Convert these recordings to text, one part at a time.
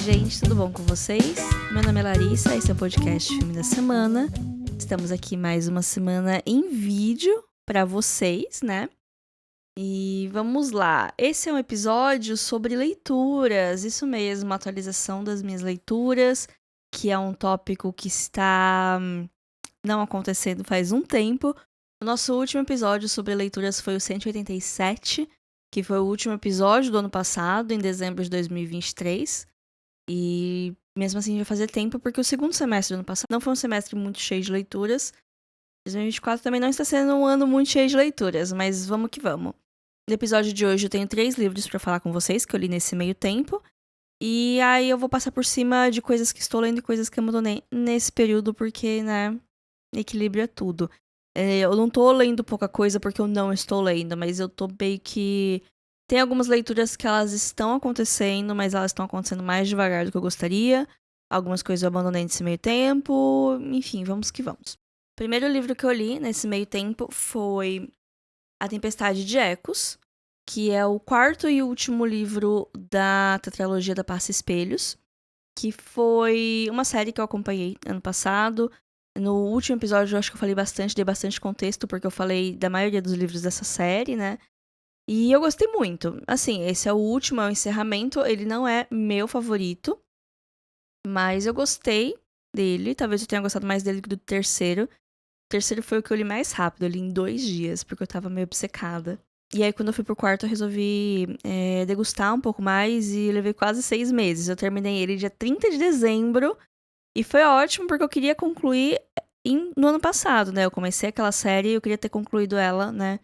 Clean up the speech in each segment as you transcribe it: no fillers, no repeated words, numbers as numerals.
gente, tudo bom com vocês? Meu nome é Larissa, esse é o podcast Filme da Semana. Estamos aqui mais uma semana em vídeo pra vocês, né? E vamos lá, esse é um episódio sobre leituras, isso mesmo, atualização das minhas leituras, que é um tópico que está não acontecendo faz um tempo. O nosso último episódio sobre leituras foi o 187, que foi o último episódio do ano passado, em dezembro de 2023. E mesmo assim vai fazer tempo, porque o segundo semestre do ano passado não foi um semestre muito cheio de leituras. 2024 também não está sendo um ano muito cheio de leituras, mas vamos que vamos. No episódio de hoje eu tenho 3 livros pra falar com vocês, que eu li nesse meio tempo. E aí eu vou passar por cima de coisas que estou lendo e coisas que eu abandonei nesse período, porque, né, equilíbrio é tudo. Eu não tô lendo pouca coisa porque eu não estou lendo, mas eu tô meio que... Tem algumas leituras que elas estão acontecendo, mas elas estão acontecendo mais devagar do que eu gostaria. Algumas coisas eu abandonei nesse meio tempo. Enfim, vamos que vamos. O primeiro livro que eu li nesse meio tempo foi A Tempestade de Ecos, que é o quarto e último livro da tetralogia da Passa Espelhos, que foi uma série que eu acompanhei ano passado. No último episódio eu acho que eu falei bastante, dei bastante contexto, porque eu falei da maioria dos livros dessa série, né? E eu gostei muito. Assim, esse é o último, é o encerramento. Ele não é meu favorito, mas eu gostei dele. Talvez eu tenha gostado mais dele que do terceiro. O terceiro foi o que eu li mais rápido. Eu li em 2 dias, porque eu tava meio obcecada. E aí, quando eu fui pro quarto, eu resolvi degustar um pouco mais e levei quase 6 meses. Eu terminei ele dia 30 de dezembro. E foi ótimo, porque eu queria concluir no ano passado, né? Eu comecei aquela série e eu queria ter concluído ela, né?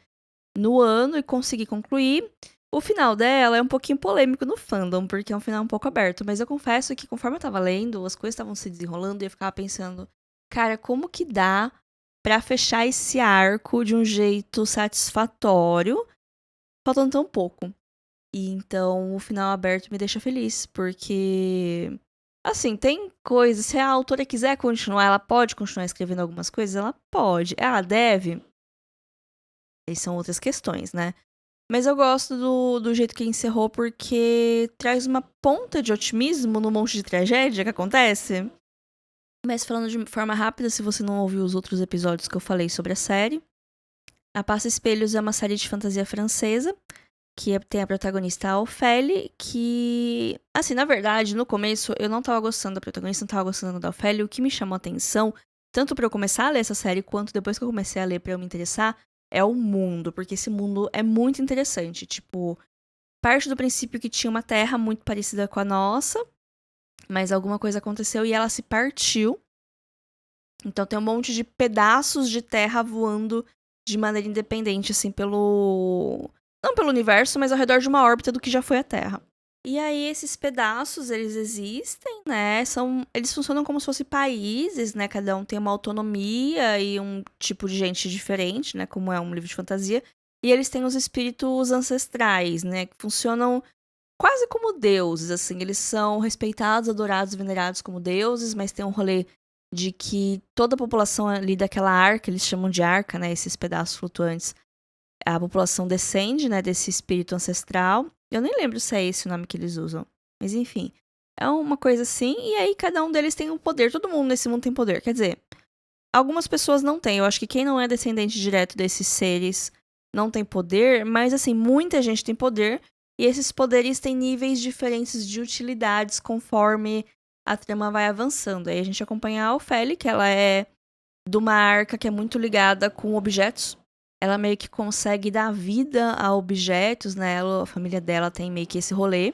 No ano e consegui concluir. O final dela é um pouquinho polêmico no fandom, porque é um final um pouco aberto. Mas eu confesso que conforme eu tava lendo, as coisas estavam se desenrolando e eu ficava pensando, cara, como que dá pra fechar esse arco de um jeito satisfatório, faltando tão pouco? E então o final aberto me deixa feliz, porque... Assim, tem coisas, se a autora quiser continuar, ela pode continuar escrevendo algumas coisas? Ela pode. Ela deve? Aí são outras questões, né? Mas eu gosto do jeito que encerrou, porque traz uma ponta de otimismo no monte de tragédia que acontece. Mas falando de forma rápida, se você não ouviu os outros episódios que eu falei sobre a série, A Passa Espelhos é uma série de fantasia francesa, que tem a protagonista Ophélie, que... Assim, na verdade, no começo, eu não tava gostando da protagonista, não tava gostando da Ophélie. O que me chamou a atenção, tanto pra eu começar a ler essa série, quanto depois que eu comecei a ler pra eu me interessar, é o mundo, porque esse mundo é muito interessante. Tipo, parte do princípio que tinha uma terra muito parecida com a nossa, mas alguma coisa aconteceu e ela se partiu. Então tem um monte de pedaços de terra voando de maneira independente, assim, pelo... Não pelo universo, mas ao redor de uma órbita do que já foi a Terra. E aí, esses pedaços, eles existem, né? Eles funcionam como se fossem países, né? Cada um tem uma autonomia e um tipo de gente diferente, né? Como é um livro de fantasia. E eles têm os espíritos ancestrais, né? Que funcionam quase como deuses, assim. Eles são respeitados, adorados, venerados como deuses, mas tem um rolê de que toda a população ali daquela arca, eles chamam de arca, né? Esses pedaços flutuantes. A população descende, né, desse espírito ancestral. Eu nem lembro se é esse o nome que eles usam. Mas enfim, é uma coisa assim. E aí cada um deles tem um poder. Todo mundo nesse mundo tem poder. Quer dizer, algumas pessoas não têm. Eu acho que quem não é descendente direto desses seres não tem poder. Mas assim, muita gente tem poder. E esses poderes têm níveis diferentes de utilidades conforme a trama vai avançando. Aí a gente acompanha a Ophélie, que ela é de uma arca que é muito ligada com objetos. Ela meio que consegue dar vida a objetos, né? A família dela tem meio que esse rolê.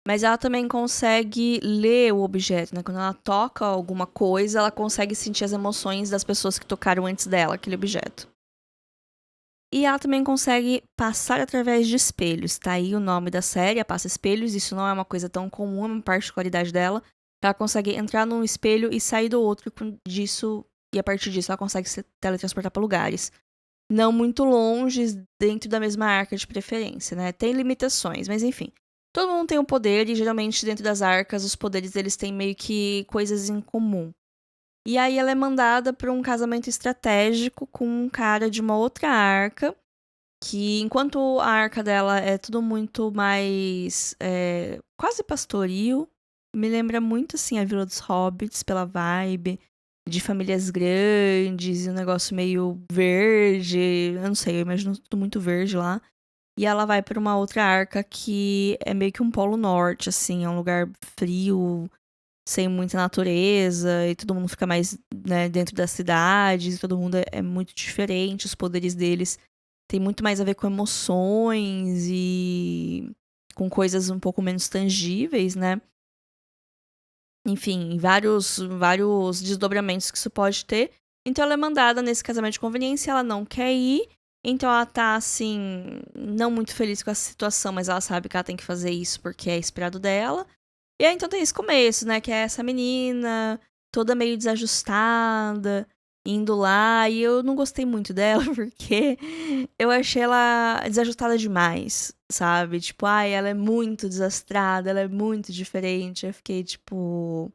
Mas ela também consegue ler o objeto, né? Quando ela toca alguma coisa, ela consegue sentir as emoções das pessoas que tocaram antes dela, aquele objeto. E ela também consegue passar através de espelhos. Tá aí o nome da série, a Passa Espelhos. Isso não é uma coisa tão comum, é uma particularidade dela. Ela consegue entrar num espelho e sair do outro disso. E a partir disso ela consegue se teletransportar para lugares não muito longe, dentro da mesma arca de preferência, né? Tem limitações, mas enfim. Todo mundo tem um poder e geralmente dentro das arcas os poderes deles têm meio que coisas em comum. E aí ela é mandada para um casamento estratégico com um cara de uma outra arca Que enquanto a arca dela é tudo muito mais quase pastoril, me lembra muito assim a Vila dos Hobbits pela vibe de famílias grandes e um negócio meio verde, eu não sei, eu imagino tudo muito verde lá. E ela vai pra uma outra arca que é meio que um polo norte, assim, é um lugar frio, sem muita natureza, e todo mundo fica mais, né, dentro das cidades, e todo mundo é muito diferente, os poderes deles têm muito mais a ver com emoções e com coisas um pouco menos tangíveis, né? Enfim, vários desdobramentos que isso pode ter. Então ela é mandada nesse casamento de conveniência, ela não quer ir, então ela tá assim, não muito feliz com essa situação, mas ela sabe que ela tem que fazer isso porque é esperado dela. E aí então tem esse começo, né? Que é essa menina toda meio desajustada, indo lá. E eu não gostei muito dela porque eu achei ela desajustada demais, sabe? Tipo, ai, ela é muito desastrada, ela é muito diferente. Eu fiquei, tipo.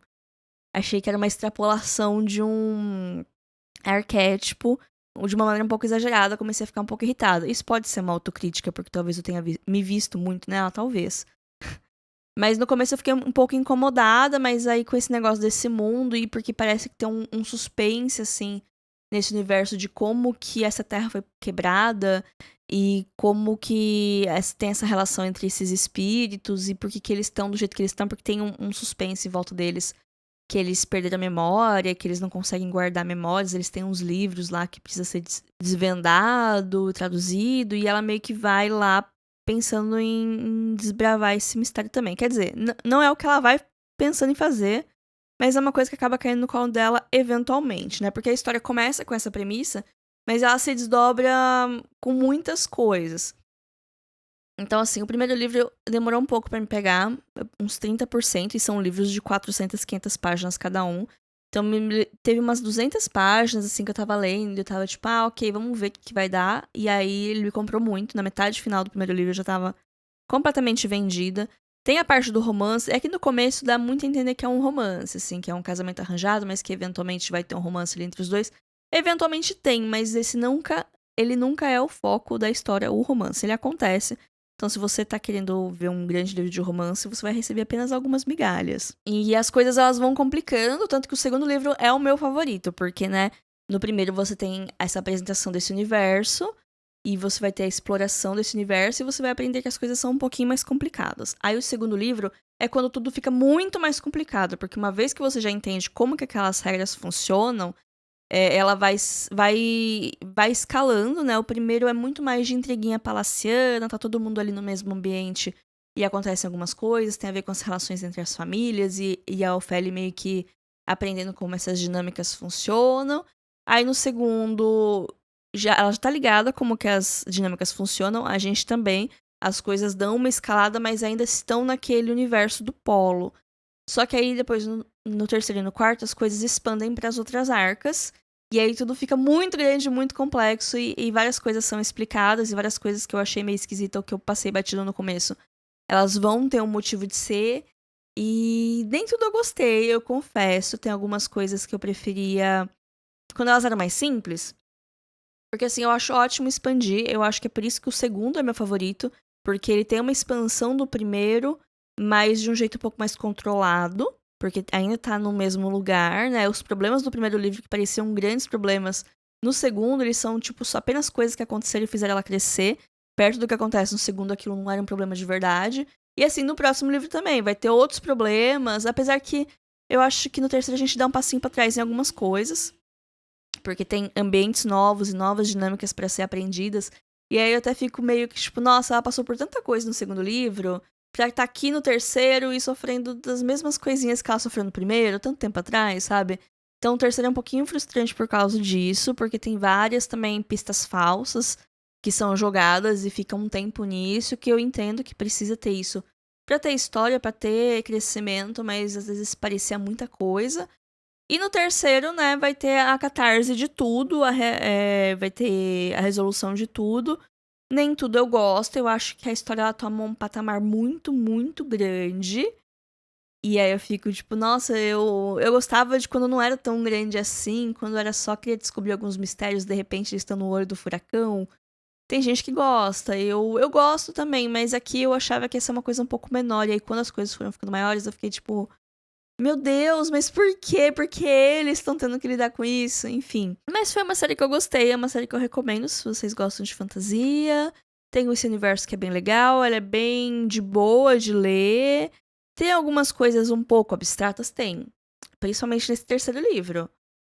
Achei que era uma extrapolação de um arquétipo de uma maneira um pouco exagerada. Comecei a ficar um pouco irritada. Isso pode ser uma autocrítica, porque talvez eu tenha me visto muito nela, talvez. Mas no começo eu fiquei um pouco incomodada, mas aí com esse negócio desse mundo, e porque parece que tem um suspense, assim, nesse universo de como que essa terra foi quebrada e como que tem essa relação entre esses espíritos e por que eles estão do jeito que eles estão, porque tem um suspense em volta deles, que eles perderam a memória, que eles não conseguem guardar memórias, eles têm uns livros lá que precisa ser desvendado, traduzido, e ela meio que vai lá pensando em desbravar esse mistério também. Quer dizer, não é o que ela vai pensando em fazer, mas é uma coisa que acaba caindo no colo dela eventualmente, né? Porque a história começa com essa premissa, mas ela se desdobra com muitas coisas. Então, assim, o primeiro livro demorou um pouco pra me pegar, uns 30%, e são livros de 400, 500 páginas cada um. Então, teve umas 200 páginas, assim, que eu tava lendo, eu tava tipo, ok, vamos ver o que vai dar. E aí, ele me comprou muito, na metade final do primeiro livro eu já tava completamente vendida. Tem a parte do romance, é que no começo dá muito a entender que é um romance, assim, que é um casamento arranjado, mas que eventualmente vai ter um romance ali entre os dois. Eventualmente tem, mas ele nunca é o foco da história, o romance. Ele acontece. Então, se você tá querendo ver um grande livro de romance, você vai receber apenas algumas migalhas. E as coisas, elas vão complicando, tanto que o segundo livro é o meu favorito, porque, né, no primeiro você tem essa apresentação desse universo, e você vai ter a exploração desse universo, e você vai aprender que as coisas são um pouquinho mais complicadas. Aí o segundo livro é quando tudo fica muito mais complicado, porque uma vez que você já entende como que aquelas regras funcionam, ela vai escalando, né? O primeiro é muito mais de intriguinha palaciana, tá todo mundo ali no mesmo ambiente e acontecem algumas coisas, tem a ver com as relações entre as famílias e a Ofélia meio que aprendendo como essas dinâmicas funcionam. Aí no segundo, ela já tá ligada como que as dinâmicas funcionam, a gente também. As coisas dão uma escalada, mas ainda estão naquele universo do polo. Só que aí depois, no terceiro e no quarto, as coisas expandem para as outras arcas. E aí tudo fica muito grande, muito complexo. E várias coisas são explicadas. E várias coisas que eu achei meio esquisita ou que eu passei batido no começo, elas vão ter um motivo de ser. E nem tudo eu gostei, eu confesso. Tem algumas coisas que eu preferia quando elas eram mais simples. Porque assim, eu acho ótimo expandir. Eu acho que é por isso que o segundo é meu favorito. Porque ele tem uma expansão do primeiro, mas de um jeito um pouco mais controlado. Porque ainda tá no mesmo lugar, né? Os problemas do primeiro livro, que pareciam grandes problemas, no segundo, eles são, tipo, só apenas coisas que aconteceram e fizeram ela crescer. Perto do que acontece no segundo, aquilo não era um problema de verdade. E assim, no próximo livro também, vai ter outros problemas. Apesar que eu acho que no terceiro a gente dá um passinho pra trás em algumas coisas. Porque tem ambientes novos e novas dinâmicas pra ser aprendidas. E aí eu até fico meio que, tipo, nossa, ela passou por tanta coisa no segundo livro, pra estar aqui no terceiro e sofrendo das mesmas coisinhas que ela sofreu no primeiro, tanto tempo atrás, sabe? Então o terceiro é um pouquinho frustrante por causa disso, porque tem várias também pistas falsas que são jogadas e fica um tempo nisso, que eu entendo que precisa ter isso pra ter história, pra ter crescimento, mas às vezes parecia muita coisa. E no terceiro, né, vai ter a catarse de tudo, vai ter a resolução de tudo. Nem tudo eu gosto, eu acho que a história ela toma um patamar muito, muito grande. E aí eu fico tipo, nossa, eu gostava de quando não era tão grande assim, quando era só queria descobrir alguns mistérios, de repente eles estão no olho do furacão. Tem gente que gosta, eu gosto também, mas aqui eu achava que ia ser uma coisa um pouco menor. E aí, quando as coisas foram ficando maiores, eu fiquei tipo, meu Deus, mas por quê? Por que eles estão tendo que lidar com isso? Enfim. Mas foi uma série que eu gostei, é uma série que eu recomendo se vocês gostam de fantasia. Tem esse universo que é bem legal, ela é bem de boa de ler. Tem algumas coisas um pouco abstratas? Tem. Principalmente nesse terceiro livro.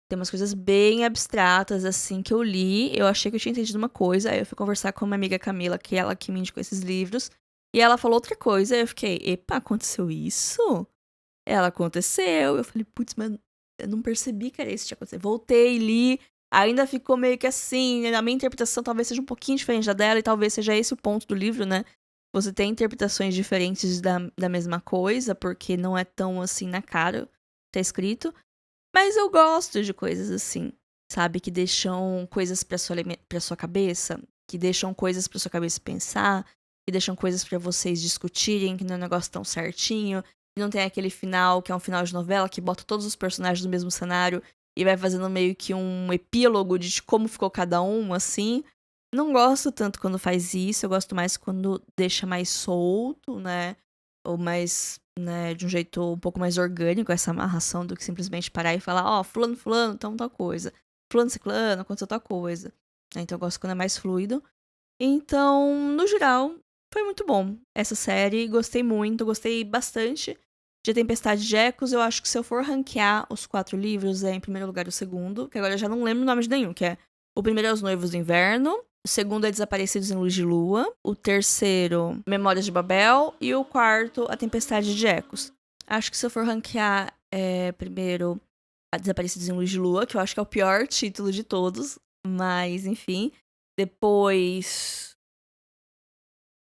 Tem umas coisas bem abstratas, assim, que eu li. Eu achei que eu tinha entendido uma coisa. Aí eu fui conversar com uma amiga Camila, que é ela que me indicou esses livros. E ela falou outra coisa. Aí eu fiquei, epa, aconteceu isso? Ela aconteceu. Eu falei, putz, mas eu não percebi que era isso que tinha acontecido. Voltei, li. Ainda ficou meio que assim. A minha interpretação talvez seja um pouquinho diferente da dela. E talvez seja esse o ponto do livro, né? Você tem interpretações diferentes da mesma coisa. Porque não é tão assim na cara. Tá escrito. Mas eu gosto de coisas assim, sabe? Que deixam coisas pra sua cabeça, que deixam coisas pra sua cabeça pensar, que deixam coisas pra vocês discutirem, que não é um negócio tão certinho, que não tem aquele final que é um final de novela, que bota todos os personagens no mesmo cenário e vai fazendo meio que um epílogo de como ficou cada um, assim. Não gosto tanto quando faz isso, eu gosto mais quando deixa mais solto, né? Ou mais, né, de um jeito um pouco mais orgânico essa amarração do que simplesmente parar e falar, ó, fulano, fulano, então tal coisa. Fulano, ciclano, aconteceu tal coisa. Então eu gosto quando é mais fluido. Então, no geral, foi muito bom essa série. Gostei muito, gostei bastante de Tempestade de Ecos. Eu acho que se eu for ranquear os 4 livros, é em primeiro lugar o segundo, que agora eu já não lembro o nome de nenhum, que é o primeiro é Os Noivos do Inverno, o segundo é Desaparecidos em Luz de Lua, o terceiro, Memórias de Babel, e o quarto, A Tempestade de Ecos. Acho que se eu for ranquear primeiro a Desaparecidos em Luz de Lua, que eu acho que é o pior título de todos, mas enfim. Depois,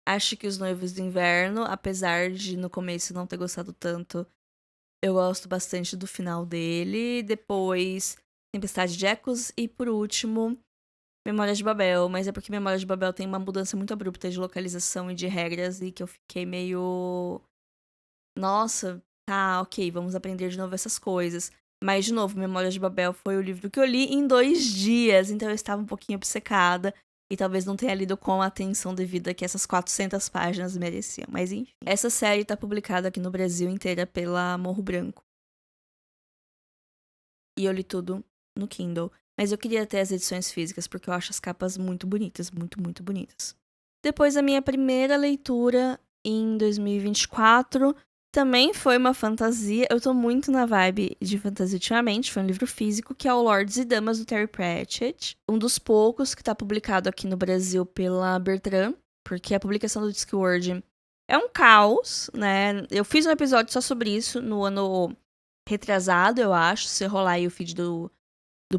acho que Os Noivos do Inverno, apesar de no começo não ter gostado tanto, eu gosto bastante do final dele. Depois, Tempestade de Ecos e por último, Memórias de Babel, mas é porque Memórias de Babel tem uma mudança muito abrupta de localização e de regras e que eu fiquei meio. Nossa, tá, ok, vamos aprender de novo essas coisas. Mas, de novo, Memórias de Babel foi o livro que eu li em 2 dias, então eu estava um pouquinho obcecada e talvez não tenha lido com a atenção devida que essas 400 páginas mereciam. Mas, enfim. Essa série tá publicada aqui no Brasil inteira pela Morro Branco. E eu li tudo no Kindle. Mas eu queria ter as edições físicas, porque eu acho as capas muito bonitas, muito, muito bonitas. Depois da minha primeira leitura, em 2024, também foi uma fantasia. Eu tô muito na vibe de fantasia ultimamente. Foi um livro físico, que é o Lords e Damas, do Terry Pratchett. Um dos poucos que tá publicado aqui no Brasil pela Bertrand, porque a publicação do Discworld é um caos, né? Eu fiz um episódio só sobre isso no ano retrasado, eu acho. Se rolar aí o feed do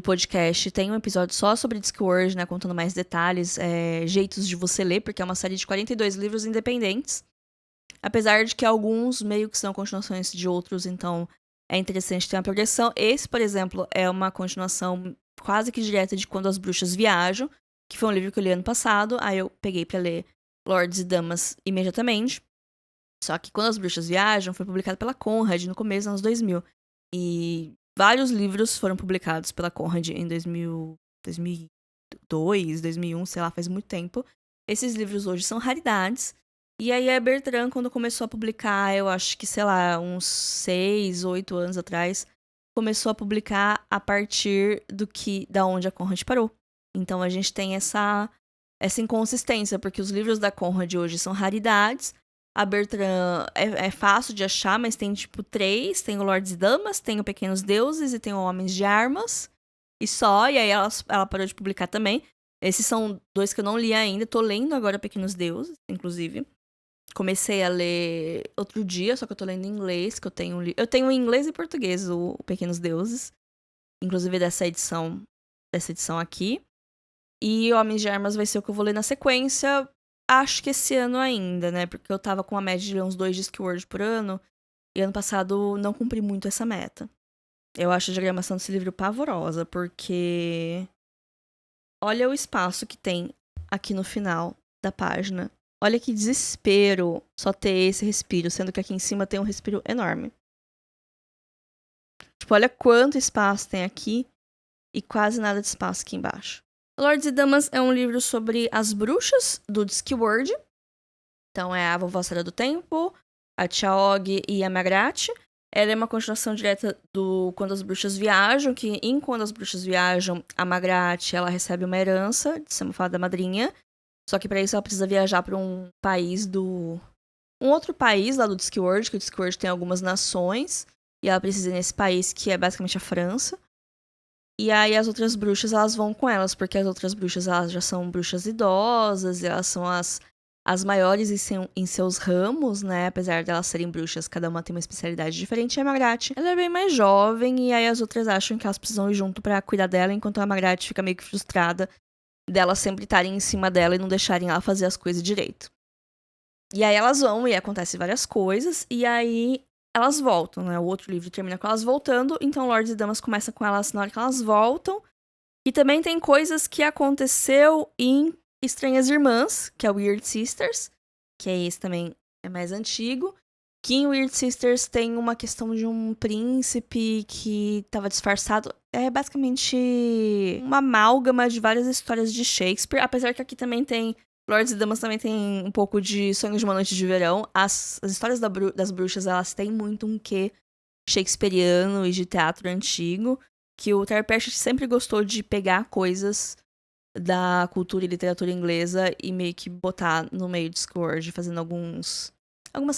podcast, tem um episódio só sobre Discworld, né? Contando mais detalhes, jeitos de você ler, porque é uma série de 42 livros independentes. Apesar de que alguns meio que são continuações de outros, então é interessante ter uma progressão. Esse, por exemplo, é uma continuação quase que direta de Quando as Bruxas Viajam, que foi um livro que eu li ano passado. Aí eu peguei pra ler Lords e Damas imediatamente. Só que Quando as Bruxas Viajam foi publicado pela Conrad no começo dos anos 2000. E vários livros foram publicados pela Conrad em 2002, 2001, sei lá, faz muito tempo. Esses livros hoje são raridades. E aí a Bertrand, quando começou a publicar, eu acho que, sei lá, uns 6, 8 anos atrás, começou a publicar a partir da onde a Conrad parou. Então a gente tem essa inconsistência, porque os livros da Conrad hoje são raridades. A Bertrand é fácil de achar, mas tem tipo 3. Tem o Lords e Damas, tem o Pequenos Deuses e tem o Homens de Armas. E só, e aí ela parou de publicar também. Esses são 2 que eu não li ainda. Tô lendo agora Pequenos Deuses, inclusive. Comecei a ler outro dia, só que eu tô lendo em inglês, que eu tenho em inglês e português o Pequenos Deuses. Inclusive dessa edição aqui. E Homens de Armas vai ser o que eu vou ler na sequência. Acho que esse ano ainda, né? Porque eu tava com a média de ler uns 2 Discworld por ano. E ano passado não cumpri muito essa meta. Eu acho a diagramação desse livro pavorosa, porque olha o espaço que tem aqui no final da página. Olha que desespero só ter esse respiro, sendo que aqui em cima tem um respiro enorme. Tipo, olha quanto espaço tem aqui e quase nada de espaço aqui embaixo. Lords e Damas é um livro sobre as bruxas do Discworld. Então é a Vovó Sara do Tempo, a Chaog e a Magrat. Ela é uma continuação direta do Quando as Bruxas Viajam, que em Quando as Bruxas Viajam, a Magrat, ela recebe uma herança de ser uma fada madrinha. Só que pra isso ela precisa viajar pra um outro país lá do Discworld, que o Discworld tem algumas nações. E ela precisa ir nesse país, que é basicamente a França. E aí as outras bruxas, elas vão com elas, porque as outras bruxas, elas já são bruxas idosas, e elas são as maiores em seus ramos, né? Apesar de elas serem bruxas, cada uma tem uma especialidade diferente. E a Magrat, ela é bem mais jovem, e aí as outras acham que elas precisam ir junto pra cuidar dela, enquanto a Magrat fica meio que frustrada delas sempre estarem em cima dela e não deixarem ela fazer as coisas direito. E aí elas vão, e acontecem várias coisas, e aí elas voltam, né? O outro livro termina com elas voltando, então Lords e Damas começa com elas na hora que elas voltam. E também tem coisas que aconteceu em Estranhas Irmãs, que é o Weird Sisters, que é esse também, é mais antigo. Que em Weird Sisters tem uma questão de um príncipe que estava disfarçado. É basicamente uma amálgama de várias histórias de Shakespeare, apesar que aqui também tem Lords e Damas também tem um pouco de Sonhos de uma Noite de Verão. As histórias das bruxas, elas têm muito um quê shakespeariano e de teatro antigo, que o Terry Pratchett sempre gostou de pegar coisas da cultura e literatura inglesa e meio que botar no meio do Discworld, fazendo algumas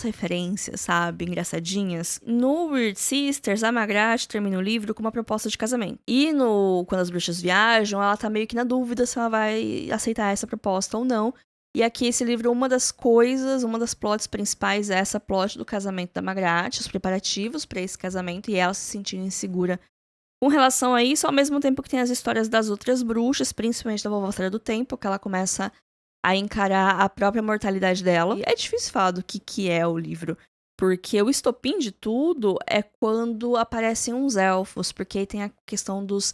referências, sabe, engraçadinhas. No Weird Sisters, a Magrat termina o livro com uma proposta de casamento. E no Quando as Bruxas Viajam, ela tá meio que na dúvida se ela vai aceitar essa proposta ou não. E aqui, esse livro, uma das plots principais é essa plot do casamento da Magrat, os preparativos para esse casamento e ela se sentindo insegura com relação a isso, ao mesmo tempo que tem as histórias das outras bruxas, principalmente da Vovó Sara do Tempo, que ela começa a encarar a própria mortalidade dela. E é difícil falar do que é o livro, porque o estopim de tudo é quando aparecem uns elfos, porque aí tem a questão dos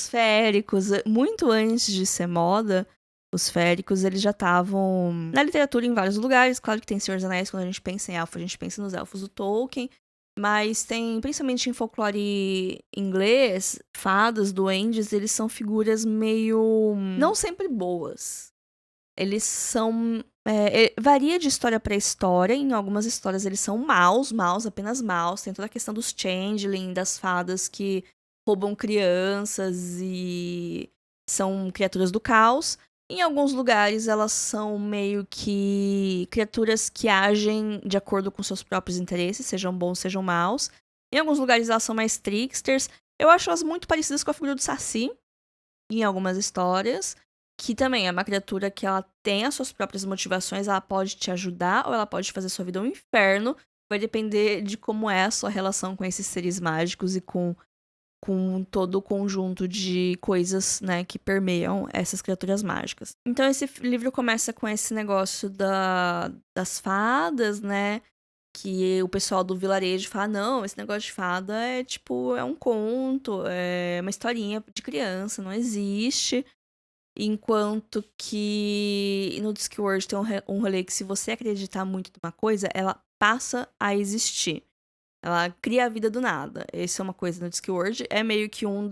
féricos. Muito antes de ser moda, os féricos, eles já estavam na literatura em vários lugares. Claro que tem Senhor dos Anéis, quando a gente pensa em elfo, a gente pensa nos elfos do Tolkien. Mas tem, principalmente em folclore inglês, fadas, duendes, eles são figuras meio não sempre boas. Eles são... varia de história para história. Em algumas histórias eles são maus, apenas maus. Tem toda a questão dos changeling, das fadas que roubam crianças e são criaturas do caos. Em alguns lugares elas são meio que criaturas que agem de acordo com seus próprios interesses, sejam bons, sejam maus. Em alguns lugares elas são mais tricksters. Eu acho elas muito parecidas com a figura do Saci, em algumas histórias. Que também é uma criatura que ela tem as suas próprias motivações, ela pode te ajudar ou ela pode fazer sua vida um inferno. Vai depender de como é a sua relação com esses seres mágicos e com todo o conjunto de coisas, né, que permeiam essas criaturas mágicas. Então esse livro começa com esse negócio das fadas, né, que o pessoal do vilarejo fala, não, esse negócio de fada é tipo, é um conto, é uma historinha de criança, não existe. Enquanto que no Discworld tem um rolê que se você acreditar muito numa coisa, ela passa a existir. Ela cria a vida do nada. Essa é uma coisa no Discworld. É meio que um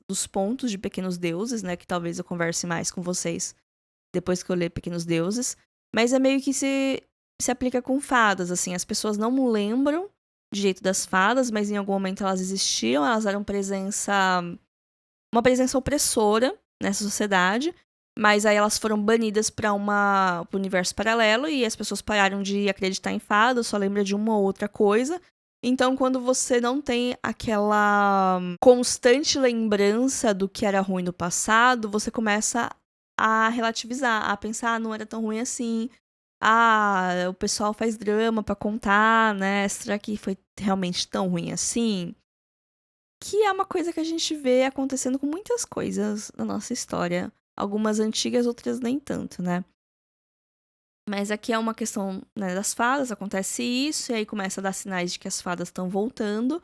dos pontos de Pequenos Deuses, né? Que talvez eu converse mais com vocês depois que eu ler Pequenos Deuses. Mas é meio que se aplica com fadas, assim. As pessoas não lembram direito das fadas, mas em algum momento elas existiam. Elas eram uma presença opressora nessa sociedade. Mas aí elas foram banidas para um universo paralelo e as pessoas pararam de acreditar em fadas, só lembra de uma ou outra coisa. Então, quando você não tem aquela constante lembrança do que era ruim no passado, você começa a relativizar, a pensar, não era tão ruim assim. O pessoal faz drama pra contar, né? Será que foi realmente tão ruim assim? Que é uma coisa que a gente vê acontecendo com muitas coisas na nossa história. Algumas antigas, outras nem tanto, né? Mas aqui é uma questão, né, das fadas, acontece isso, e aí começa a dar sinais de que as fadas estão voltando.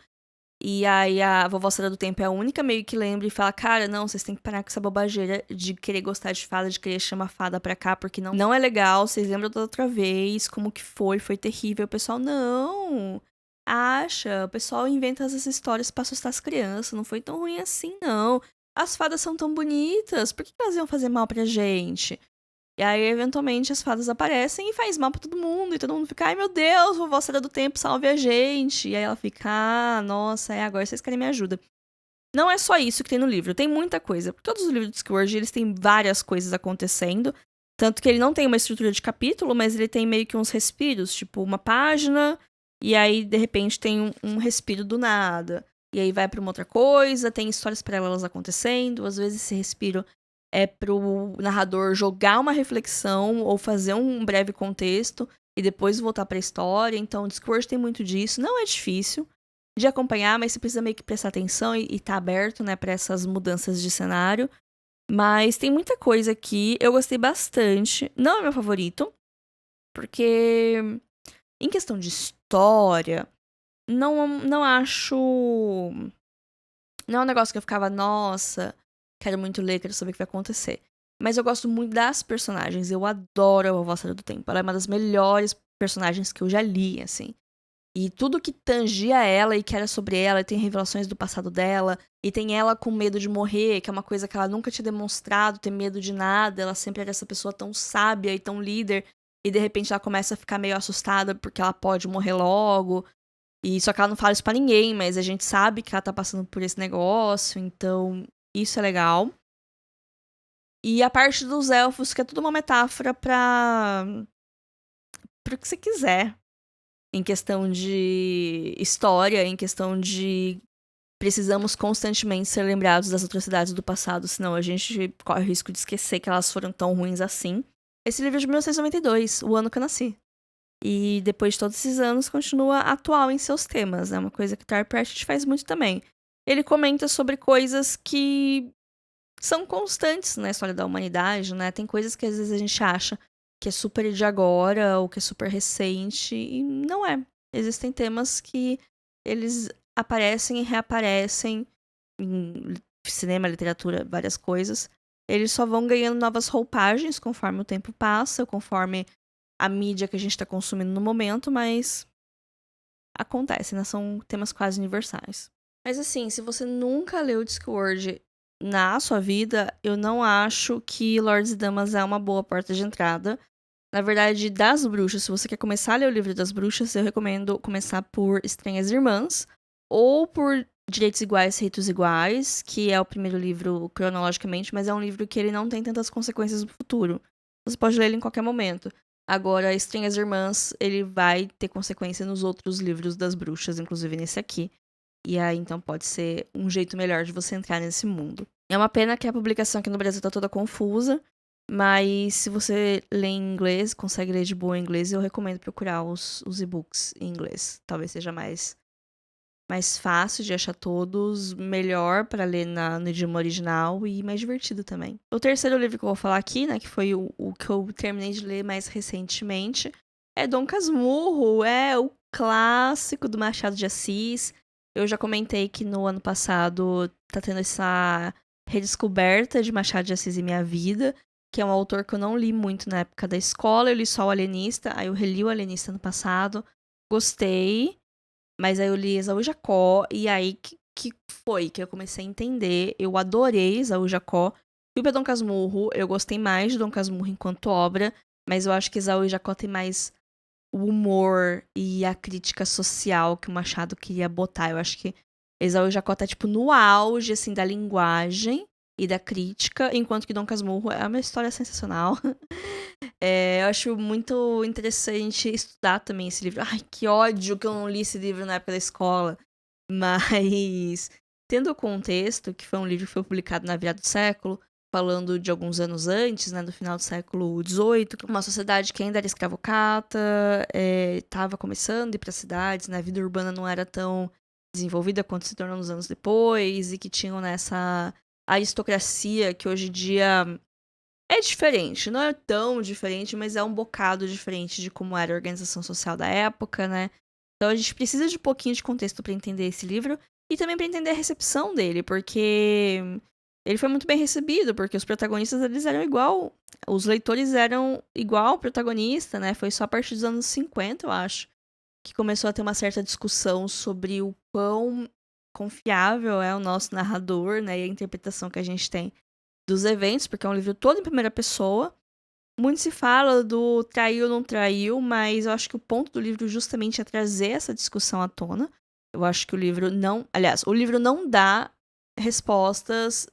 E aí a Vovó Sara do Tempo é a única meio que lembra e fala, cara, não, vocês têm que parar com essa bobageira de querer gostar de fada, de querer chamar fada pra cá, porque não é legal, vocês lembram da outra vez, como que foi terrível. O pessoal, não, o pessoal inventa essas histórias pra assustar as crianças, não foi tão ruim assim, não. as fadas são tão bonitas, por que elas iam fazer mal pra gente? E aí, eventualmente, as fadas aparecem e faz mal pra todo mundo. E todo mundo fica, ai meu Deus, vovó Sada do Tempo, salve a gente. E aí ela fica, ah, nossa, agora vocês querem me ajuda. Não é só isso que tem no livro, tem muita coisa. Todos os livros de Discworld, eles têm várias coisas acontecendo. Tanto que ele não tem uma estrutura de capítulo, mas ele tem meio que uns respiros, tipo uma página, e aí, de repente, tem um respiro do nada. E aí vai pra uma outra coisa, tem histórias paralelas acontecendo. Às vezes esse respiro é pro narrador jogar uma reflexão ou fazer um breve contexto e depois voltar pra história. Então, Discworld tem muito disso. Não é difícil de acompanhar, mas você precisa meio que prestar atenção e tá aberto, né, pra essas mudanças de cenário. Mas tem muita coisa aqui, eu gostei bastante. Não é meu favorito, porque em questão de história, não acho. Não é um negócio que eu ficava, nossa, quero muito ler, quero saber o que vai acontecer. Mas eu gosto muito das personagens, eu adoro a Vovó Sada do Tempo. Ela é uma das melhores personagens que eu já li, assim. E tudo que tangia ela e que era sobre ela, e tem revelações do passado dela, e tem ela com medo de morrer, que é uma coisa que ela nunca tinha demonstrado, ter medo de nada. Ela sempre era essa pessoa tão sábia e tão líder, e de repente ela começa a ficar meio assustada porque ela pode morrer logo. E só que ela não fala isso pra ninguém, mas a gente sabe que ela tá passando por esse negócio, então isso é legal. E a parte dos elfos, que é tudo uma metáfora pro que você quiser. Em questão de história, em questão de precisamos constantemente ser lembrados das atrocidades do passado, senão a gente corre o risco de esquecer que elas foram tão ruins assim. Esse livro é de 1992, o ano que eu nasci. E depois de todos esses anos, continua atual em seus temas. É uma coisa que o Tar Pratchett faz muito também. Ele comenta sobre coisas que são constantes na história da humanidade, né? Tem coisas que às vezes a gente acha que é super de agora ou que é super recente e não é. Existem temas que eles aparecem e reaparecem em cinema, literatura, várias coisas. Eles só vão ganhando novas roupagens conforme o tempo passa, conforme a mídia que a gente tá consumindo no momento, mas acontece, né? São temas quase universais. Mas assim, se você nunca leu Discworld na sua vida, eu não acho que Lords e Damas é uma boa porta de entrada. Na verdade, das bruxas, se você quer começar a ler o livro das bruxas, eu recomendo começar por Estranhas Irmãs ou por Direitos Iguais, Ritos Iguais, que é o primeiro livro cronologicamente, mas é um livro que ele não tem tantas consequências no futuro. Você pode ler ele em qualquer momento. Agora, Estranhas Irmãs, ele vai ter consequência nos outros livros das bruxas, inclusive nesse aqui. E aí, então, pode ser um jeito melhor de você entrar nesse mundo. É uma pena que a publicação aqui no Brasil tá toda confusa, mas se você lê em inglês, consegue ler de boa em inglês, eu recomendo procurar os e-books em inglês. Talvez seja mais fácil de achar todos, melhor para ler no idioma original e mais divertido também. O terceiro livro que eu vou falar aqui, né, que foi o que eu terminei de ler mais recentemente, é Dom Casmurro, é o clássico do Machado de Assis. Eu já comentei que no ano passado tá tendo essa redescoberta de Machado de Assis em minha vida, que é um autor que eu não li muito na época da escola, eu li só o Alienista, aí eu reli o Alienista no passado, gostei, mas aí eu li Esaú Jacó, e aí que foi que eu comecei a entender, eu adorei Esaú Jacó, fui pra Dom Casmurro, eu gostei mais de Dom Casmurro enquanto obra, mas eu acho que Esaú Jacó tem mais o humor e a crítica social que o Machado queria botar. Eu acho que Esaú Jacó tá, tipo, no auge, assim, da linguagem e da crítica, enquanto que Dom Casmurro é uma história sensacional. Eu acho muito interessante estudar também esse livro. Ai, que ódio que eu não li esse livro na época da escola. Mas, tendo o contexto, que foi um livro que foi publicado na virada do século, falando de alguns anos antes, né, do final do século XVIII, uma sociedade que ainda era escravocrata, estava começando a ir para cidades, né, a vida urbana não era tão desenvolvida quanto se tornou nos anos depois, e que tinham nessa aristocracia que hoje em dia é diferente, não é tão diferente, mas é um bocado diferente de como era a organização social da época, né? Então a gente precisa de um pouquinho de contexto para entender esse livro e também para entender a recepção dele, porque ele foi muito bem recebido, porque os protagonistas eles eram igual, os leitores eram igual ao protagonista, né? Foi só a partir dos anos 50, eu acho, que começou a ter uma certa discussão sobre o quão confiável é o nosso narrador, né? E a interpretação que a gente tem dos eventos, porque é um livro todo em primeira pessoa. Muito se fala do traiu ou não traiu, mas eu acho que o ponto do livro justamente é trazer essa discussão à tona. Eu acho que o livro não... Aliás, o livro não dá respostas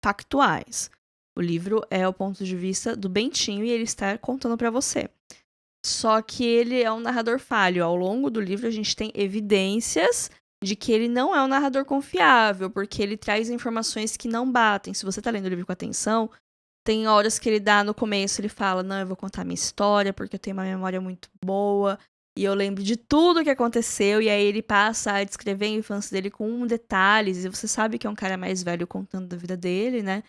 factuais. O livro é o ponto de vista do Bentinho e ele está contando pra você. Só que ele é um narrador falho. Ao longo do livro a gente tem evidências de que ele não é um narrador confiável, porque ele traz informações que não batem. Se você tá lendo o livro com atenção, tem horas que ele dá no começo, ele fala, não, eu vou contar minha história, porque eu tenho uma memória muito boa, e eu lembro de tudo que aconteceu, e aí ele passa a descrever a infância dele com detalhes, e você sabe que é um cara mais velho contando da vida dele, né?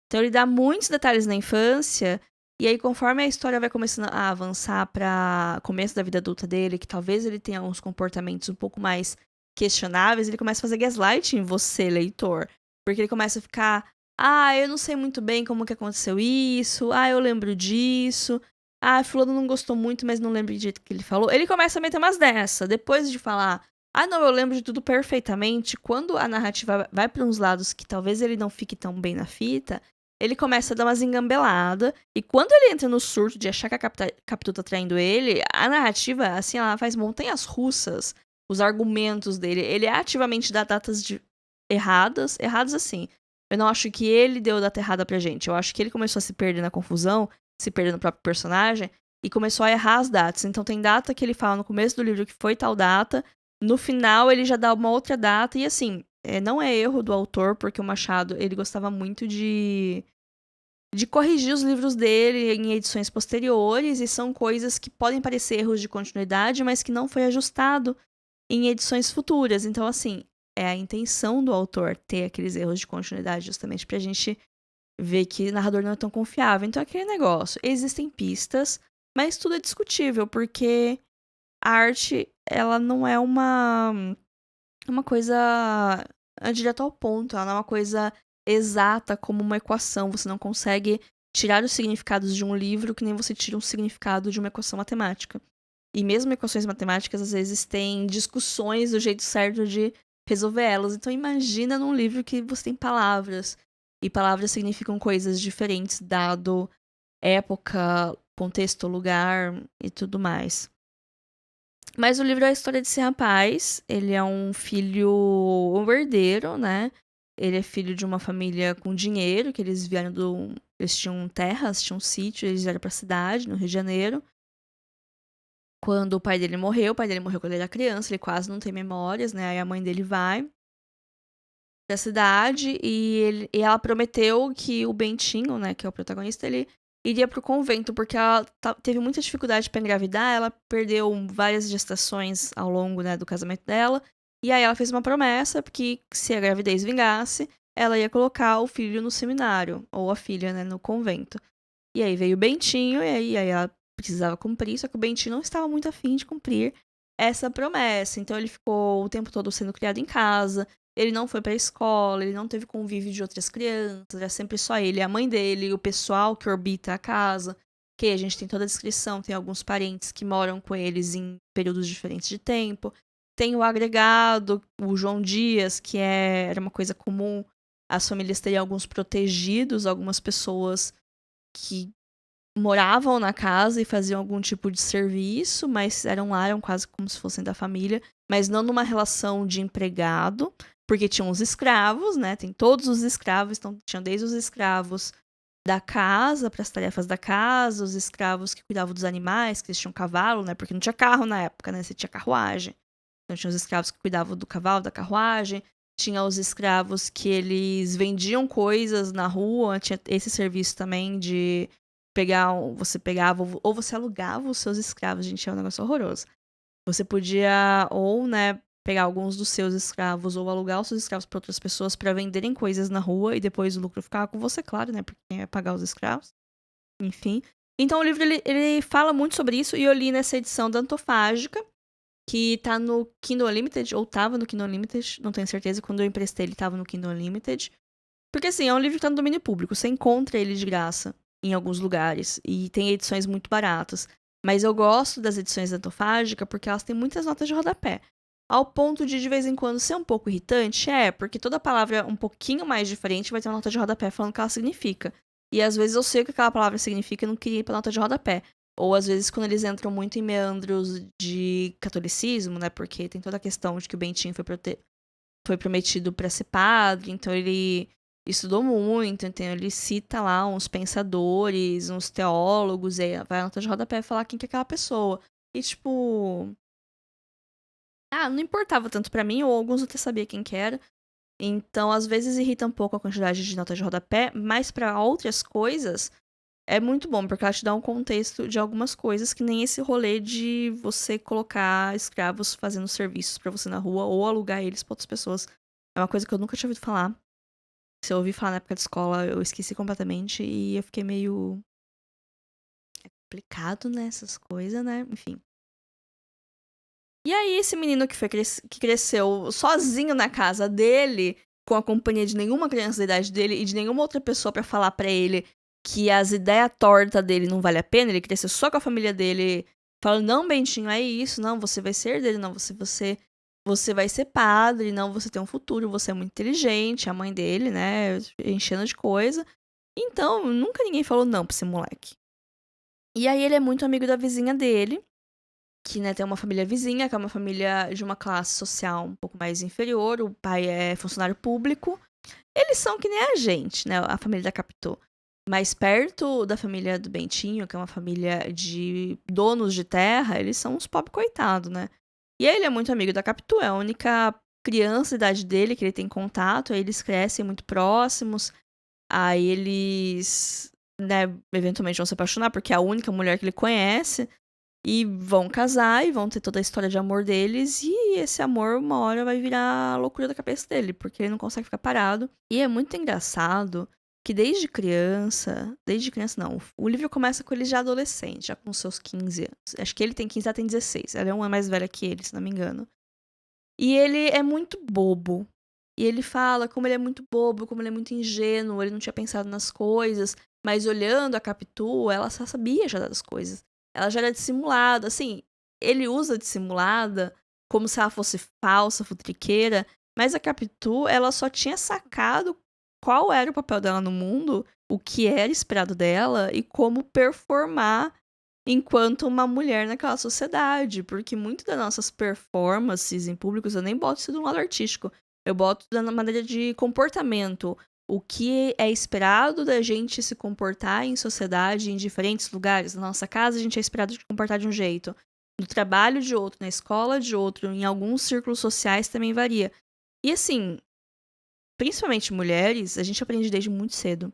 Então ele dá muitos detalhes na infância, e aí conforme a história vai começando a avançar para começo da vida adulta dele, que talvez ele tenha uns comportamentos um pouco mais questionáveis, ele começa a fazer gaslight em você, leitor. Porque ele começa a ficar, eu não sei muito bem como que aconteceu isso, eu lembro disso, fulano não gostou muito, mas não lembro do jeito que ele falou. Ele começa a meter umas dessa, depois de falar, não, eu lembro de tudo perfeitamente, quando a narrativa vai para uns lados que talvez ele não fique tão bem na fita, ele começa a dar umas engambeladas, e quando ele entra no surto de achar que a Capitu tá traindo ele, a narrativa, assim, ela faz montanhas russas, os argumentos dele. Ele ativamente dá datas erradas assim. Eu não acho que ele deu data errada pra gente. Eu acho que ele começou a se perder na confusão, se perder no próprio personagem, e começou a errar as datas. Então tem data que ele fala no começo do livro que foi tal data, no final ele já dá uma outra data, e assim, não é erro do autor, porque o Machado, ele gostava muito de corrigir os livros dele em edições posteriores, e são coisas que podem parecer erros de continuidade, mas que não foi ajustado em edições futuras. Então, assim, é a intenção do autor ter aqueles erros de continuidade justamente pra gente ver que o narrador não é tão confiável. Então, aquele negócio, existem pistas, mas tudo é discutível, porque a arte, ela não é uma coisa direto ao ponto, ela não é uma coisa exata como uma equação. Você não consegue tirar os significados de um livro que nem você tira um significado de uma equação matemática. E mesmo equações matemáticas, às vezes, têm discussões do jeito certo de resolver elas. Então, imagina num livro que você tem palavras. E palavras significam coisas diferentes, dado época, contexto, lugar e tudo mais. Mas o livro é a história desse rapaz. Ele é um herdeiro, né? Ele é filho de uma família com dinheiro, que eles vieram eles tinham terras, tinham um sítio, eles vieram pra cidade, no Rio de Janeiro. Quando o pai dele morreu quando ele era criança, ele quase não tem memórias, né? Aí a mãe dele vai pra cidade e ela prometeu que o Bentinho, né, que é o protagonista, ele iria pro convento, porque ela teve muita dificuldade pra engravidar, ela perdeu várias gestações ao longo, né, do casamento dela, e aí ela fez uma promessa que se a gravidez vingasse, ela ia colocar o filho no seminário, ou a filha, né, no convento. E aí veio o Bentinho, e aí ela precisava cumprir, só que o Bentinho não estava muito afim de cumprir essa promessa. Então ele ficou o tempo todo sendo criado em casa, ele não foi pra escola, ele não teve convívio de outras crianças, era sempre só ele, a mãe dele, o pessoal que orbita a casa, que a gente tem toda a descrição, tem alguns parentes que moram com eles em períodos diferentes de tempo. Tem o agregado, o João Dias, que era uma coisa comum, as famílias teriam alguns protegidos, algumas pessoas que moravam na casa e faziam algum tipo de serviço, mas eram quase como se fossem da família, mas não numa relação de empregado, porque tinham os escravos, né? Tem todos os escravos, então tinham desde os escravos da casa, para as tarefas da casa, os escravos que cuidavam dos animais, que eles tinham cavalo, né? Porque não tinha carro na época, né? Você tinha carruagem. Então tinha os escravos que cuidavam do cavalo, da carruagem, tinha os escravos que eles vendiam coisas na rua, tinha esse serviço também de você pegava ou você alugava os seus escravos, gente, é um negócio horroroso. Você podia ou, né, pegar alguns dos seus escravos ou alugar os seus escravos para outras pessoas para venderem coisas na rua e depois o lucro ficava com você, claro, né, porque quem ia pagar os escravos. Enfim. Então o livro ele fala muito sobre isso e eu li nessa edição da Antofágica, que tá no Kindle Unlimited, ou tava no Kindle Unlimited, não tenho certeza, quando eu emprestei ele tava no Kindle Unlimited. Porque assim, é um livro que tá no domínio público, você encontra ele de graça em alguns lugares, e tem edições muito baratas. Mas eu gosto das edições da Antofágica porque elas têm muitas notas de rodapé. ao ponto de vez em quando ser um pouco irritante, porque toda palavra um pouquinho mais diferente vai ter uma nota de rodapé falando o que ela significa. E às vezes eu sei o que aquela palavra significa e não queria ir pra nota de rodapé. Ou às vezes quando eles entram muito em meandros de catolicismo, né? Porque tem toda a questão de que o Bentinho foi prometido pra ser padre, então ele estudou muito, então ele cita lá uns pensadores, uns teólogos, e aí vai a nota de rodapé falar quem que é aquela pessoa. E tipo, não importava tanto pra mim, ou alguns até sabia quem que era. Então, às vezes irrita um pouco a quantidade de notas de rodapé, mas pra outras coisas é muito bom, porque ela te dá um contexto de algumas coisas que nem esse rolê de você colocar escravos fazendo serviços pra você na rua ou alugar eles pra outras pessoas. É uma coisa que eu nunca tinha ouvido falar. Se eu ouvi falar na época de escola, eu esqueci completamente e eu fiquei meio complicado nessas coisas, né? Enfim. E aí, esse menino que cresceu sozinho na casa dele, com a companhia de nenhuma criança da idade dele e de nenhuma outra pessoa pra falar pra ele que as ideias tortas dele não vale a pena, ele cresceu só com a família dele, falando, não, Bentinho, é isso, não, você vai ser dele, não, você vai ser padre, não, você tem um futuro, você é muito inteligente, a mãe dele, né, enchendo de coisa. Então, nunca ninguém falou não pra esse moleque. E aí, ele é muito amigo da vizinha dele, que, né, tem uma família vizinha, que é uma família de uma classe social um pouco mais inferior, o pai é funcionário público. Eles são que nem a gente, né, a família da Capitu. Mais perto da família do Bentinho, que é uma família de donos de terra, eles são uns pobre coitados, né? E aí ele é muito amigo da Capitu, é a única criança da idade dele que ele tem contato, aí eles crescem muito próximos, aí eles, né, eventualmente vão se apaixonar, porque é a única mulher que ele conhece. E vão casar e vão ter toda a história de amor deles. E esse amor, uma hora, vai virar a loucura da cabeça dele, porque ele não consegue ficar parado. E é muito engraçado que desde criança. Desde criança, não. O livro começa com ele já adolescente, já com seus 15 anos. Acho que ele tem 15, ela tem 16. Ela é uma mais velha que ele, se não me engano. E ele é muito bobo. E ele fala como ele é muito bobo, como ele é muito ingênuo, ele não tinha pensado nas coisas. Mas olhando a Capitu, ela só sabia já das coisas. Ela já era dissimulada, assim, ele usa dissimulada como se ela fosse falsa, futriqueira, mas a Capitu, ela só tinha sacado qual era o papel dela no mundo, o que era esperado dela e como performar enquanto uma mulher naquela sociedade, porque muito das nossas performances em públicos, eu nem boto isso do lado artístico, eu boto da maneira de comportamento, o que é esperado da gente se comportar em sociedade, em diferentes lugares. Na nossa casa, a gente é esperado de comportar de um jeito. No trabalho de outro, na escola de outro, em alguns círculos sociais também varia. E assim, principalmente mulheres, a gente aprende desde muito cedo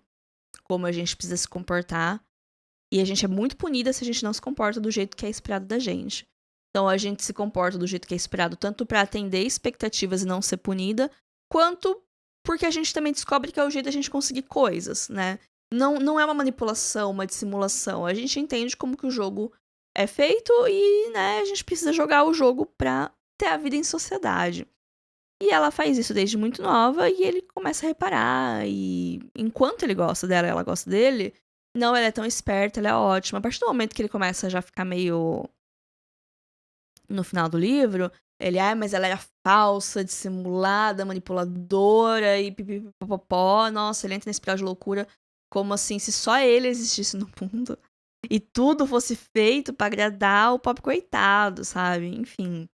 como a gente precisa se comportar. E a gente é muito punida se a gente não se comporta do jeito que é esperado da gente. Então a gente se comporta do jeito que é esperado, tanto para atender expectativas e não ser punida, quanto porque a gente também descobre que é o jeito da gente conseguir coisas, né? Não é uma manipulação, uma dissimulação. A gente entende como que o jogo é feito e, né, a gente precisa jogar o jogo pra ter a vida em sociedade. E ela faz isso desde muito nova e ele começa a reparar. E enquanto ele gosta dela e ela gosta dele, não, ela é tão esperta, ela é ótima. A partir do momento que ele começa a já ficar meio no final do livro, ele, mas ela era falsa, dissimulada, manipuladora e pipipipopopó. Nossa, ele entra nesse espiral de loucura, como assim, se só ele existisse no mundo e tudo fosse feito pra agradar o pobre coitado, sabe? Enfim.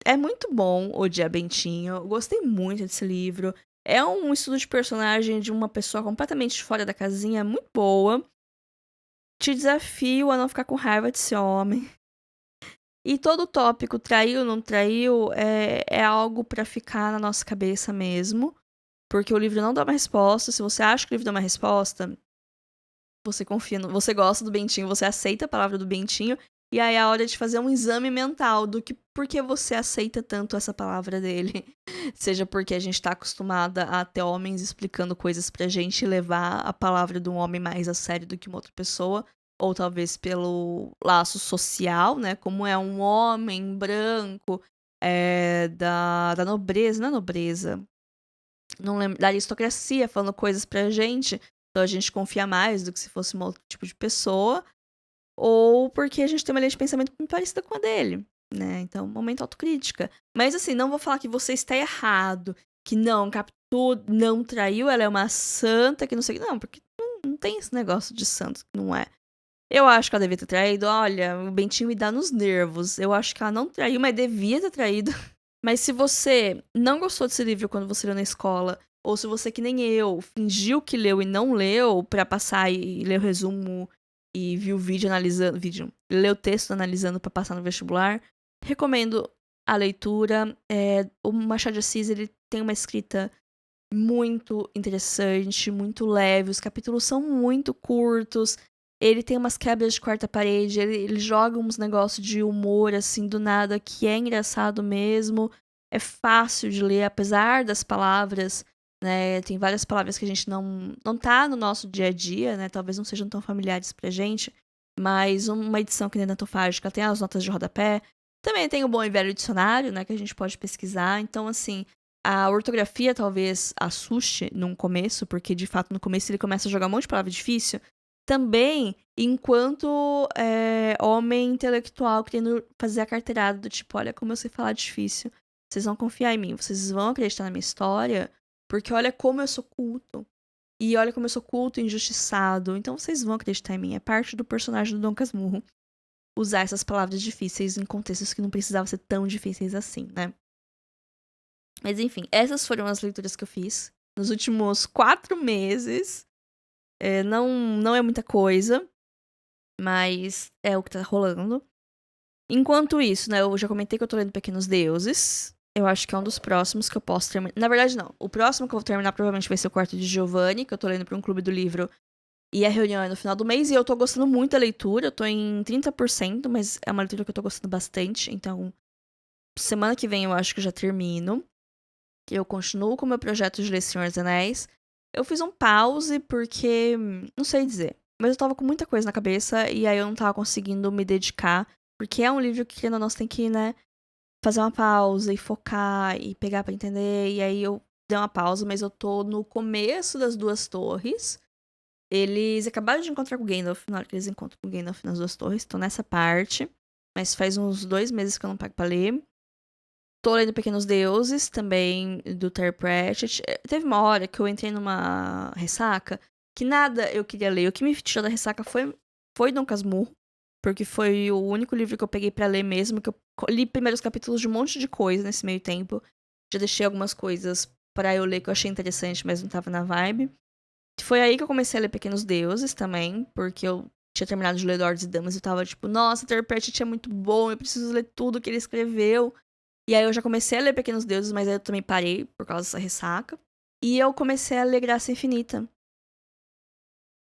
É muito bom o Dia Bentinho. Eu gostei muito desse livro. É um estudo de personagem de uma pessoa completamente fora da casinha, muito boa. Te desafio a não ficar com raiva desse homem. E todo o tópico, traiu, não traiu, é algo pra ficar na nossa cabeça mesmo. Porque o livro não dá uma resposta. Se você acha que o livro dá uma resposta, você confia, você gosta do Bentinho, você aceita a palavra do Bentinho. E aí é a hora de fazer um exame mental do que por que você aceita tanto essa palavra dele. Seja porque a gente tá acostumada a ter homens explicando coisas pra gente e levar a palavra de um homem mais a sério do que uma outra pessoa. Ou talvez pelo laço social, né? Como é um homem branco da nobreza, não é nobreza. Não lembro, da aristocracia falando coisas pra gente. Então a gente confia mais do que se fosse um outro tipo de pessoa. Ou porque a gente tem uma linha de pensamento muito parecida com a dele. né? Então, momento autocrítica. Mas assim, não vou falar que você está errado, que não, Capitu não traiu, ela é uma santa, que não sei. Não, porque não tem esse negócio de santo, não é. Eu acho que ela devia ter traído. Olha, o Bentinho me dá nos nervos. Eu acho que ela não traiu, mas devia ter traído. Mas se você não gostou desse livro quando você leu na escola, ou se você, que nem eu, fingiu que leu e não leu pra passar e ler o resumo e viu o vídeo analisando, leu o texto analisando pra passar no vestibular, recomendo a leitura. O Machado de Assis, ele tem uma escrita muito interessante, muito leve, os capítulos são muito curtos, ele tem umas quebras de quarta parede, ele joga uns negócios de humor, assim, do nada, que é engraçado mesmo, é fácil de ler, apesar das palavras, né, tem várias palavras que a gente não tá no nosso dia a dia, né, talvez não sejam tão familiares pra gente, mas uma edição que nem a Datofágica tem as notas de rodapé, também tem o Bom e Velho Dicionário, né, que a gente pode pesquisar, então, assim, a ortografia talvez assuste num começo, porque de fato no começo ele começa a jogar um monte de palavra difícil. Também, enquanto homem intelectual querendo fazer a carteirada do tipo, olha como eu sei falar difícil. Vocês vão confiar em mim, vocês vão acreditar na minha história, porque olha como eu sou culto. E olha como eu sou culto e injustiçado. Então vocês vão acreditar em mim. É parte do personagem do Dom Casmurro usar essas palavras difíceis em contextos que não precisavam ser tão difíceis assim, né? Mas enfim, essas foram as leituras que eu fiz nos últimos 4 meses. Não é muita coisa, mas é o que tá rolando. Enquanto isso, né, eu já comentei que eu tô lendo Pequenos Deuses. Eu acho que é um dos próximos que eu posso terminar. Na verdade, não. O próximo que eu vou terminar provavelmente vai ser o Quarto de Giovanni, que eu tô lendo pra um clube do livro. E a reunião é no final do mês. E eu tô gostando muito da leitura. Eu tô em 30%, mas é uma leitura que eu tô gostando bastante. Então, semana que vem eu acho que eu já termino. Eu continuo com o meu projeto de ler Senhor dos Anéis. Eu fiz um pause porque, não sei dizer, mas eu tava com muita coisa na cabeça e aí eu não tava conseguindo me dedicar, porque é um livro que ainda nós tem que, né, fazer uma pausa e focar e pegar pra entender, e aí eu dei uma pausa, mas eu tô no começo das Duas Torres. Eles acabaram de encontrar com o Gandalf, na hora que eles encontram com o Gandalf nas Duas Torres, tô nessa parte, mas faz uns 2 meses que eu não pego pra ler. Tô lendo Pequenos Deuses, também, do Terry Pratchett. Teve uma hora que eu entrei numa ressaca que nada eu queria ler. O que me tirou da ressaca foi Dom Casmurro, porque foi o único livro que eu peguei pra ler mesmo, que eu li primeiros capítulos de um monte de coisa nesse meio tempo. Já deixei algumas coisas pra eu ler que eu achei interessante, mas não tava na vibe. Foi aí que eu comecei a ler Pequenos Deuses também, porque eu tinha terminado de ler Lords e Damas e tava tipo, nossa, Terry Pratchett é muito bom, eu preciso ler tudo que ele escreveu. E aí eu já comecei a ler Pequenos Deuses, mas aí eu também parei por causa dessa ressaca. E eu comecei a ler Graça Infinita.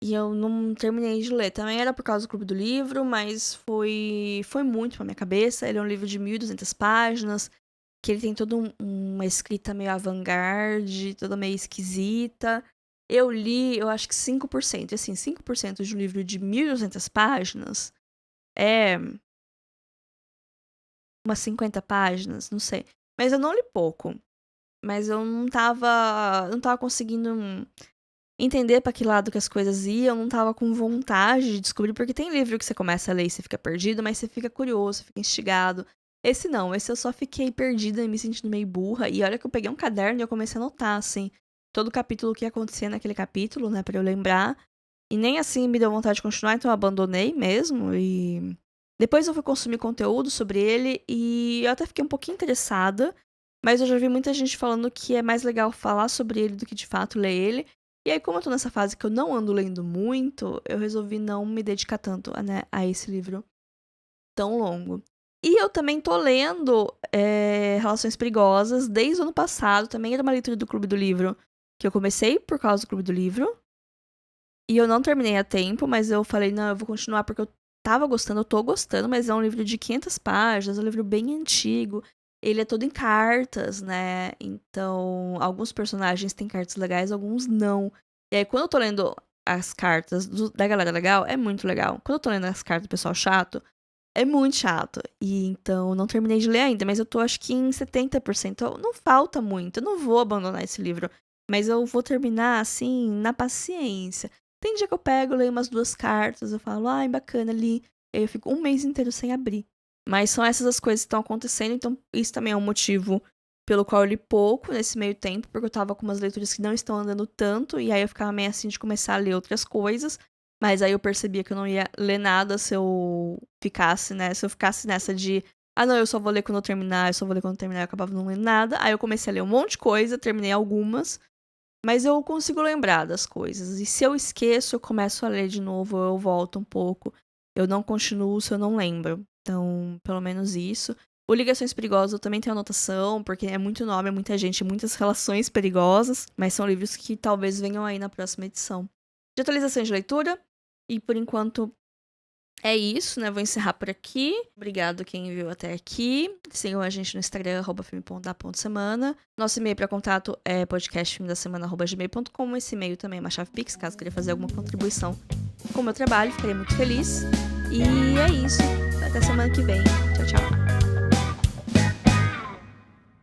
E eu não terminei de ler. Também era por causa do Clube do Livro, mas foi muito pra minha cabeça. Ele é um livro de 1.200 páginas, que ele tem toda uma escrita meio avant-garde, toda meio esquisita. Eu li, eu acho que 5%. E assim, 5% de um livro de 1.200 páginas é umas 50 páginas, não sei. Mas eu não li pouco. Mas eu não tava conseguindo entender pra que lado que as coisas iam, não tava com vontade de descobrir, porque tem livro que você começa a ler e você fica perdido, mas você fica curioso, você fica instigado. Esse não, esse eu só fiquei perdida e me sentindo meio burra, e olha que eu peguei um caderno e eu comecei a anotar, assim, todo capítulo que ia acontecer naquele capítulo, né, pra eu lembrar, e nem assim me deu vontade de continuar, então eu abandonei mesmo, e depois eu fui consumir conteúdo sobre ele, e eu até fiquei um pouquinho interessada, mas eu já vi muita gente falando que é mais legal falar sobre ele do que de fato ler ele. E aí, como eu tô nessa fase que eu não ando lendo muito, eu resolvi não me dedicar tanto, né, a esse livro tão longo. E eu também tô lendo Relações Perigosas desde o ano passado. Também era uma leitura do Clube do Livro que eu comecei por causa do Clube do Livro. E eu não terminei a tempo, mas eu falei, não, eu vou continuar porque eu tava gostando, eu tô gostando, mas é um livro de 500 páginas, é um livro bem antigo. Ele é todo em cartas, né? Então, alguns personagens têm cartas legais, alguns não. E aí, quando eu tô lendo as cartas da galera legal, é muito legal. Quando eu tô lendo as cartas do pessoal chato, é muito chato. E então, não terminei de ler ainda, mas eu tô acho que em 70%. Não falta muito, eu não vou abandonar esse livro. Mas eu vou terminar, assim, na paciência. Tem dia que eu pego, leio umas 2 cartas, eu falo, ai, bacana, li. Aí eu fico um mês inteiro sem abrir. Mas são essas as coisas que estão acontecendo, então isso também é um motivo pelo qual eu li pouco nesse meio tempo, porque eu tava com umas leituras que não estão andando tanto, e aí eu ficava meio assim de começar a ler outras coisas, mas aí eu percebia que eu não ia ler nada se eu ficasse, né, se eu ficasse nessa de, não, eu só vou ler quando eu terminar, eu acabava não lendo nada, aí eu comecei a ler um monte de coisa, terminei algumas, mas eu consigo lembrar das coisas, e se eu esqueço, eu começo a ler de novo, eu volto um pouco, eu não continuo se eu não lembro, então, pelo menos isso. O Ligações Perigosas eu também tenho anotação, porque é muito nome, é muita gente, muitas relações perigosas, mas são livros que talvez venham aí na próxima edição. De atualização de leitura, e por enquanto é isso, né? Vou encerrar por aqui. Obrigado quem viu até aqui. Sigam a gente no Instagram, @filme.da.semana. Nosso e-mail para contato é podcastfilmedasemana@gmail.com. Esse e-mail também é uma chave Pix, caso queira fazer alguma contribuição com o meu trabalho, ficaria muito feliz. E é isso. Até semana que vem. Tchau, tchau.